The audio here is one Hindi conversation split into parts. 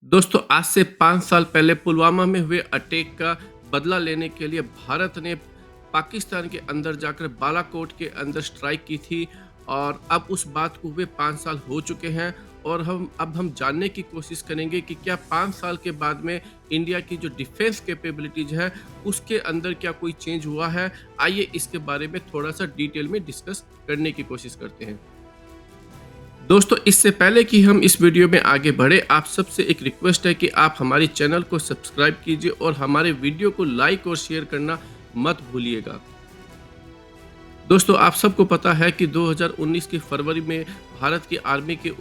दोस्तों आज से 5 साल पहले पुलवामा में हुए अटैक का बदला लेने के लिए भारत ने पाकिस्तान के अंदर जाकर बालाकोट के अंदर स्ट्राइक की थी और अब उस बात को हुए 5 साल हो चुके हैं और हम जानने की कोशिश करेंगे कि क्या 5 साल के बाद में इंडिया की जो डिफेंस कैपेबिलिटीज है उसके अंदर क्या कोई चेंज हुआ है। आइए इसके बारे में थोड़ा सा डिटेल में डिस्कस करने की कोशिश करते हैं। दोस्तों इससे पहले कि हम इस वीडियो में आगे बढ़े, आप सबसे एक रिक्वेस्ट है कि आप हमारे चैनल को सब्सक्राइब कीजिए और हमारे वीडियो को लाइक और शेयर करना मत भूलिएगा। दोस्तों आप सबको पता है कि 2019 की फरवरी में भारत की आर्मी के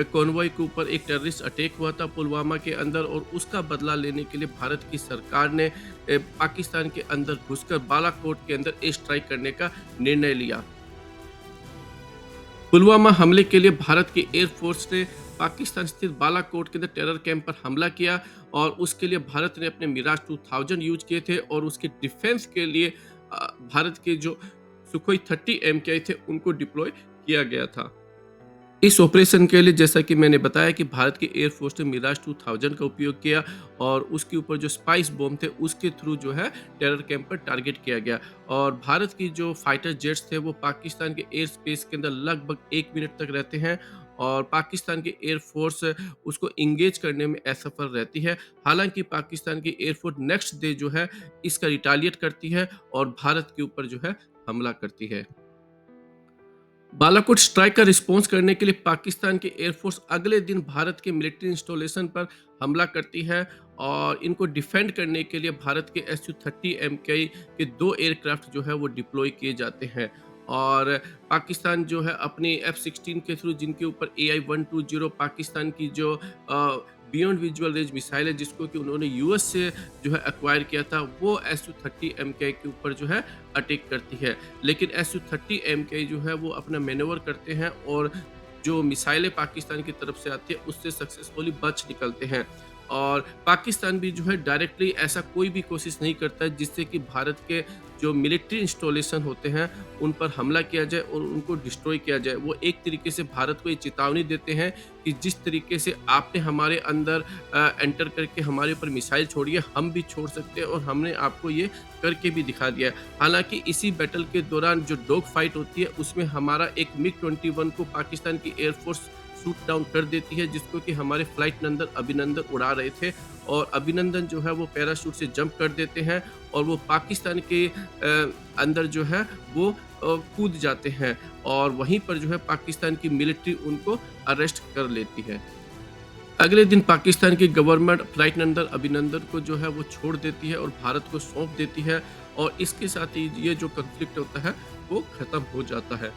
कॉन्वॉय के ऊपर एक टेररिस्ट अटैक हुआ था पुलवामा के अंदर और उसका बदला लेने के लिए भारत की सरकार ने पाकिस्तान के अंदर घुसकर बालाकोट के अंदर एयर स्ट्राइक करने का निर्णय लिया। पुलवामा हमले के लिए भारत की एयरफोर्स ने पाकिस्तान स्थित बालाकोट के अंदर टेरर कैंप पर हमला किया और उसके लिए भारत ने अपने मिराज 2000 यूज किए थे और उसके डिफेंस के लिए भारत के जो सुखोई 30 MKI थे उनको डिप्लॉय किया गया था। इस ऑपरेशन के लिए जैसा कि मैंने बताया कि भारत की एयरफोर्स ने मिराज 2000 का उपयोग किया और उसके ऊपर जो स्पाइस बॉम्ब थे उसके थ्रू जो है टेरर कैंप पर टारगेट किया गया और भारत की जो फाइटर जेट्स थे वो पाकिस्तान के एयर स्पेस के अंदर लगभग 1 मिनट तक रहते हैं और पाकिस्तान की एयरफोर्स उसको इंगेज करने में असफल रहती है। हालांकि पाकिस्तान की एयरफोर्स नेक्स्ट डे जो है इसका रिटालिएट करती है और भारत के ऊपर जो है हमला करती है। बालाकोट स्ट्राइक का रिस्पॉन्स करने के लिए पाकिस्तान की एयरफोर्स अगले दिन भारत के मिलिट्री इंस्टॉलेशन पर हमला करती है और इनको डिफेंड करने के लिए भारत के Su-30 MKI के 2 एयरक्राफ्ट जो है वो डिप्लॉय किए जाते हैं और पाकिस्तान जो है अपनी F-16 के थ्रू जिनके ऊपर AI-120 पाकिस्तान की जो बियॉन्ड विजुअल रेंज मिसाइल है जिसको कि उन्होंने यूएस से जो है एक्वायर किया था वो Su-30 MKI के ऊपर जो है अटैक करती है। लेकिन Su-30 MKI जो है वो अपना मैनेवर करते हैं और जो मिसाइलें पाकिस्तान की तरफ से आती है उससे सक्सेसफुली बच निकलते हैं और पाकिस्तान भी जो है डायरेक्टली ऐसा कोई भी कोशिश नहीं करता है जिससे कि भारत के जो मिलिट्री इंस्टॉलेशन होते हैं उन पर हमला किया जाए और उनको डिस्ट्रॉय किया जाए। वो एक तरीके से भारत को ये चेतावनी देते हैं कि जिस तरीके से आपने हमारे अंदर एंटर करके हमारे ऊपर मिसाइल छोड़ी है हम भी छोड़ सकते हैं और हमने आपको ये करके भी दिखा दिया है। हालांकि इसी बैटल के दौरान जो डॉग फाइट होती है उसमें हमारा एक MiG-21 को पाकिस्तान की एयरफोर्स शूट डाउन कर देती है जिसको कि हमारे फ्लाइट नंदन अभिनंदन उड़ा रहे थे और अभिनंदन जो है वो पैराशूट से जंप कर देते हैं और वो पाकिस्तान के अंदर जो है वो कूद जाते हैं और वहीं पर जो है पाकिस्तान की मिलिट्री उनको अरेस्ट कर लेती है। अगले दिन पाकिस्तान की गवर्नमेंट फ्लाइट नंदन अभिनंदन को जो है वो छोड़ देती है और भारत को सौंप देती है और इसके साथ ही ये जो कॉन्फ्लिक्ट होता है वो खत्म हो जाता है।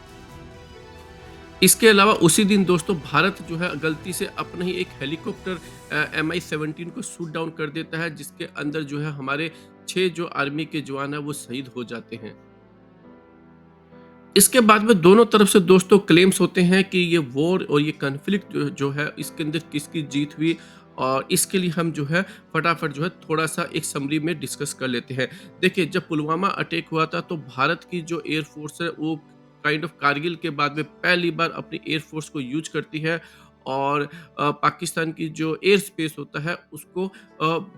इसके अलावा उसी दिन दोस्तों भारत जो है गलती से अपना ही एक हेलीकॉप्टर Mi-17 को शूट डाउन कर देता है जिसके अंदर जो है हमारे 6 जो आर्मी के जवान है वो शहीद हो जाते हैं। इसके बाद में दोनों तरफ से दोस्तों क्लेम्स होते हैं कि ये वॉर और ये कॉन्फ्लिक्ट जो है इसके अंदर किसकी जीत हुई और इसके लिए हम जो है फटाफट जो है थोड़ा सा एक समरी में डिस्कस कर लेते हैं। देखिए जब पुलवामा अटैक हुआ था तो भारत की जो एयरफोर्स है वो काइंड ऑफ कारगिल के बाद में पहली बार अपनी एयरफोर्स को यूज करती है और पाकिस्तान की जो एयर स्पेस होता है उसको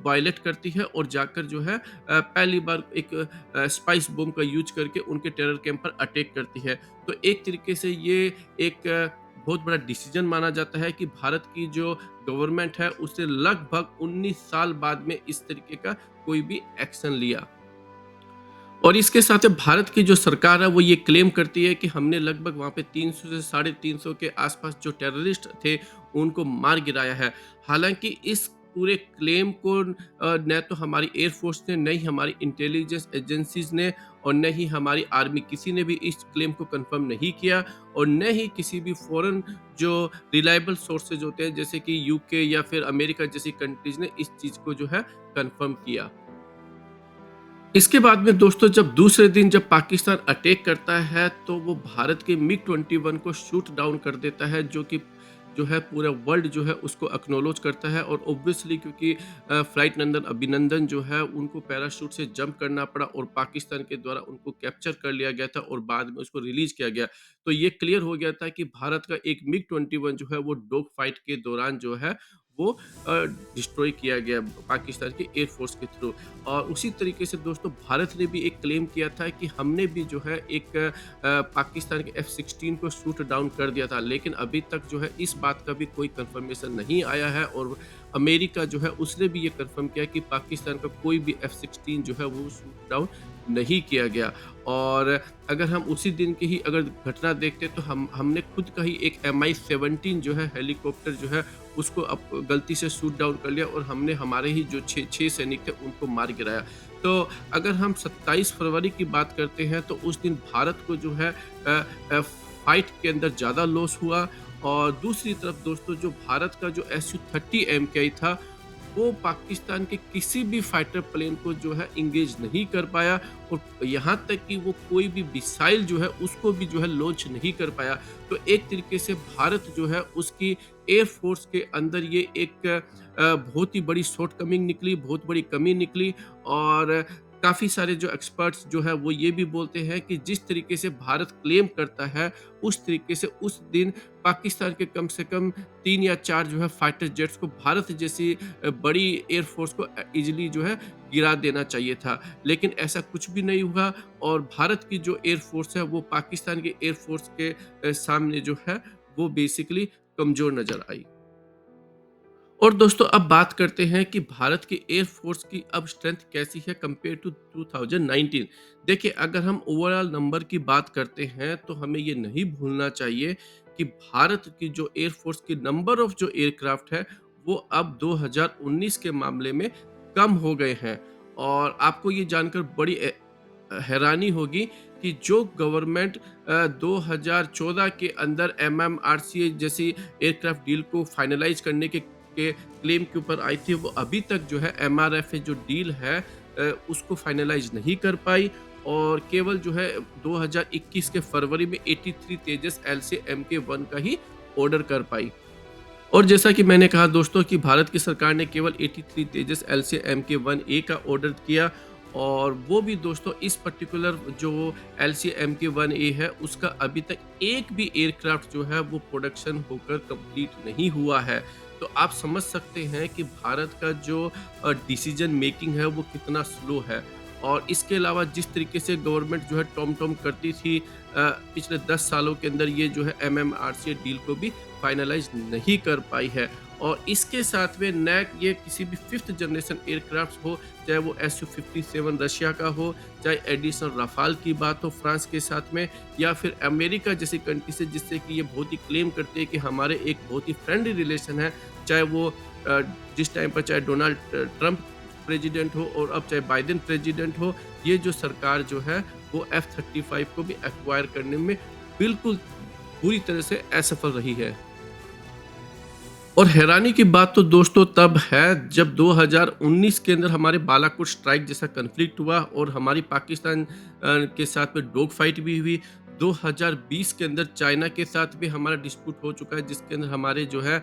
वायलेट करती है और जाकर जो है पहली बार एक स्पाइस बम का यूज करके उनके टेरर कैंप पर अटैक करती है। तो एक तरीके से ये एक बहुत बड़ा डिसीजन माना जाता है कि भारत की जो गवर्नमेंट है उसने लगभग 19 साल बाद में इस तरीके का कोई भी एक्शन लिया। और इसके साथ ही भारत की जो सरकार है वो ये क्लेम करती है कि हमने लगभग वहाँ पे 300 से 350 के आसपास जो टेररिस्ट थे उनको मार गिराया है। हालांकि इस पूरे क्लेम को न तो हमारी एयरफोर्स ने न ही हमारी इंटेलिजेंस एजेंसीज ने और न ही हमारी आर्मी किसी ने भी इस क्लेम को कंफर्म नहीं किया और न ही किसी भी फॉरेन जो रिलायबल सोर्सेज होते हैं जैसे कि यूके या फिर अमेरिका जैसी कंट्रीज ने इस चीज को जो है कंफर्म किया। इसके बाद में दोस्तों जब दूसरे दिन जब पाकिस्तान अटैक करता है तो वो भारत के MiG-21 को शूट डाउन कर देता है जो कि जो है पूरा वर्ल्ड जो है उसको एक्नॉलेज करता है और ऑब्वियसली क्योंकि फ्लाइट नंदन अभिनंदन जो है उनको पैराशूट से जंप करना पड़ा और पाकिस्तान के द्वारा उनको कैप्चर कर लिया गया था और बाद में उसको रिलीज किया गया। तो ये क्लियर हो गया था कि भारत का एक MiG-21 जो है वो डॉग फाइट के दौरान जो है वो डिस्ट्रॉय किया गया पाकिस्तान के एयर फ़ोर्स के थ्रू। और उसी तरीके से दोस्तों भारत ने भी एक क्लेम किया था कि हमने भी जो है एक पाकिस्तान के F-16 को शूट डाउन कर दिया था। लेकिन अभी तक जो है इस बात का भी कोई कन्फर्मेशन नहीं आया है, और अमेरिका जो है उसने भी ये कन्फर्म किया कि पाकिस्तान का कोई भी F-16 जो है वो शूट डाउन नहीं किया गया। और अगर हम उसी दिन की ही अगर घटना देखते तो हमने खुद का ही एक Mi-17 जो है हेलीकॉप्टर जो है उसको गलती से शूट डाउन कर लिया, और हमने हमारे ही जो 6 सैनिक थे उनको मार गिराया। तो अगर हम 27 फरवरी की बात करते हैं तो उस दिन भारत को जो है फाइट के अंदर ज़्यादा लॉस हुआ। और दूसरी तरफ दोस्तों जो भारत का जो Su-30 MKI था, वो पाकिस्तान के किसी भी फाइटर प्लेन को जो है इंगेज नहीं कर पाया, और यहाँ तक कि वो कोई भी मिसाइल जो है उसको भी जो है लॉन्च नहीं कर पाया। तो एक तरीके से भारत जो है उसकी एयर फोर्स के अंदर ये एक बहुत ही बड़ी शॉर्टकमिंग निकली, बहुत बड़ी कमी निकली। और काफ़ी सारे जो एक्सपर्ट्स जो है वो ये भी बोलते हैं कि जिस तरीके से भारत क्लेम करता है, उस तरीके से उस दिन पाकिस्तान के कम से कम 3 या 4 जो है फाइटर जेट्स को भारत जैसी बड़ी एयर फ़ोर्स को ईज़िली जो है गिरा देना चाहिए था। लेकिन ऐसा कुछ भी नहीं हुआ, और भारत की जो एयर फ़ोर्स है वो पाकिस्तान की एयर फ़ोर्स के सामने जो है वो बेसिकली कमज़ोर नज़र आई। और दोस्तों अब बात करते हैं कि भारत की एयर फ़ोर्स की अब स्ट्रेंथ कैसी है कंपेयर टू 2019। देखिए, अगर हम ओवरऑल नंबर की बात करते हैं तो हमें ये नहीं भूलना चाहिए कि भारत की जो एयर फ़ोर्स की नंबर ऑफ जो एयरक्राफ्ट है, वो अब 2019 के मामले में कम हो गए हैं। और आपको ये जानकर बड़ी हैरानी होगी कि जो गवर्नमेंट 2014 के अंदर MMRCA जैसी एयरक्राफ्ट डील को फाइनलाइज़ करने के क्लेम के ऊपर आई थी, वो अभी तक जो है MRFA जो डील है उसको फाइनलाइज़ नहीं कर पाई, और केवल जो है 2021 के फरवरी में 83 तेजस LCA Mk1 का ही ऑर्डर कर पाई। और जैसा कि मैंने कहा दोस्तों कि भारत की सरकार ने केवल 83 तेजस LCA Mk1A का ऑर्डर किया, और वो भी दोस्तों इस पर्टिकुलर जो LCA Mk1A है उसका अभी तक एक भी एयरक्राफ्ट जो है वो प्रोडक्शन होकर कंप्लीट नहीं हुआ है। तो आप समझ सकते हैं कि भारत का जो डिसीजन मेकिंग है वो कितना स्लो है। और इसके अलावा जिस तरीके से गवर्नमेंट जो है टॉम-टॉम करती थी पिछले 10 सालों के अंदर, ये जो है MMRCA डील को भी फाइनलाइज़ नहीं कर पाई है। और इसके साथ में न ये किसी भी 5th जनरेशन एयरक्राफ्ट्स हो, चाहे वो Su-57 रशिया का हो, चाहे एडिशनल राफाल की बात हो फ्रांस के साथ में, या फिर अमेरिका जैसी कंट्री से जिससे कि ये बहुत ही क्लेम करते हैं कि हमारे एक बहुत ही फ्रेंडली रिलेशन है, चाहे वो जिस टाइम पर चाहे डोनाल्ड ट्रंप प्रेसिडेंट हो और अब चाहे बाइडेन प्रेसिडेंट हो, ये जो सरकार जो है वो F-35 को भी एक्वायर करने में बिल्कुल पूरी तरह से असफल रही है। और हैरानी की बात तो दोस्तों तब है जब 2019 के अंदर हमारे बालाकोट स्ट्राइक जैसा कन्फ्लिक्ट हुआ, और हमारी पाकिस्तान के साथ में डॉग फाइट भी हुई। 2020 के अंदर चाइना के साथ भी हमारा डिस्प्यूट हो चुका है, जिसके अंदर हमारे जो है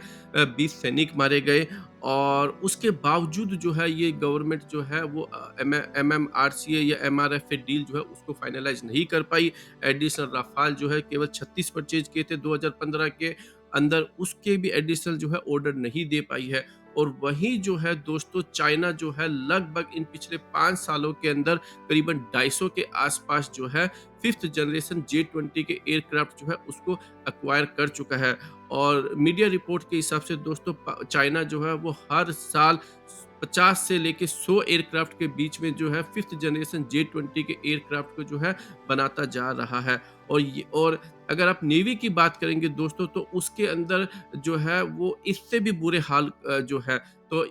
20 सैनिक मारे गए। और उसके बावजूद जो है ये गवर्नमेंट जो है वो MMRCA या MRFA डील जो है उसको फाइनलाइज नहीं कर पाई। एडिशनल राफाल जो है केवल 36 परचेज किए थे 2015 के अंदर, उसके भी एडिशनल जो है ऑर्डर नहीं दे पाई है। और वहीं जो है दोस्तों चाइना जो है लगभग इन पिछले 5 सालों के अंदर करीबन 250 के आसपास जो है 5th जनरेशन J-20 के एयरक्राफ्ट जो है उसको एक्वायर कर चुका है। और मीडिया रिपोर्ट के हिसाब से दोस्तों चाइना जो है वो हर साल 50 से लेके 100 एयरक्राफ्ट के बीच में जो है 5th जनरेशन J-20 के एयरक्राफ्ट को जो है बनाता जा रहा है। और अगर आप नेवी की बात करेंगे दोस्तों तो उसके अंदर जो है वो इससे भी बुरे हाल जो है। तो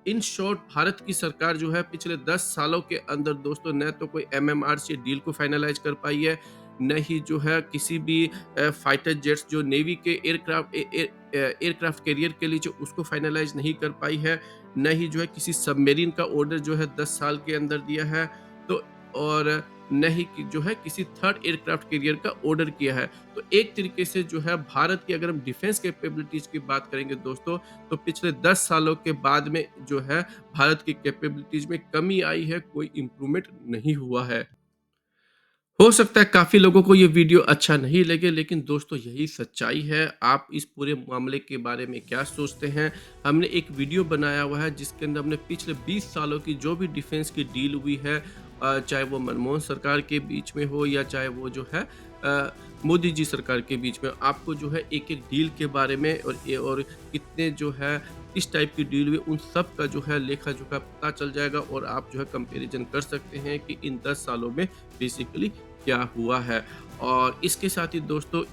इन शॉर्ट भारत की सरकार जो है पिछले 10 सालों के अंदर दोस्तों न तो कोई MMRCA डील को फाइनलाइज कर पाई है, न ही जो है किसी भी फाइटर जेट्स जो नेवी के एयरक्राफ्ट कैरियर के लिए जो उसको फाइनलाइज नहीं कर पाई है, न ही जो है किसी सबमरीन का ऑर्डर जो है 10 साल के अंदर दिया है। तो और न ही कि जो है किसी थर्ड एयरक्राफ्ट कैरियर का ऑर्डर किया है। तो एक तरीके से जो है भारत की अगर हम डिफेंस कैपेबिलिटीज़ की बात करेंगे दोस्तों, तो पिछले 10 सालों के बाद में जो है भारत की कैपेबिलिटीज़ में कमी आई है, कोई इम्प्रूवमेंट नहीं हुआ है। हो सकता है काफ़ी लोगों को ये वीडियो अच्छा नहीं लगे, लेकिन दोस्तों यही सच्चाई है। आप इस पूरे मामले के बारे में क्या सोचते हैं? हमने एक वीडियो बनाया हुआ है जिसके अंदर हमने पिछले 20 सालों की जो भी डिफेंस की डील हुई है, चाहे वो मनमोहन सरकार के बीच में हो या चाहे वो जो है मोदी जी सरकार के बीच में, आपको जो है एक-एक डील के बारे में और कितने जो है किस टाइप की डील हुई, उन सब का जो है लेखा-जोखा पता चल जाएगा और आप जो है कंपैरिज़न कर सकते हैं कि इन 10 सालों में बेसिकली क्या हुआ है। और इसके साथ ही दोस्तों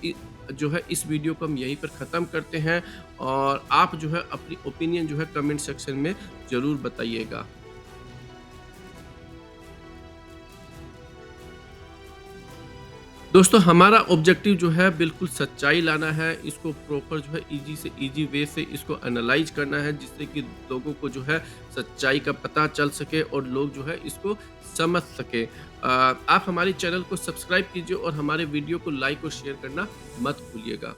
जो है इस वीडियो को हम यहीं पर ख़त्म करते हैं और आप जो है अपनी ओपिनियन जो है कमेंट सेक्शन में ज़रूर बताइएगा। दोस्तों हमारा ऑब्जेक्टिव जो है बिल्कुल सच्चाई लाना है, इसको प्रॉपर जो है ईज़ी से ईज़ी वे से इसको एनालाइज़ करना है, जिससे कि लोगों को जो है सच्चाई का पता चल सके और लोग जो है इसको समझ सकें। आप हमारे चैनल को सब्सक्राइब कीजिए और हमारे वीडियो को लाइक और शेयर करना मत भूलिएगा।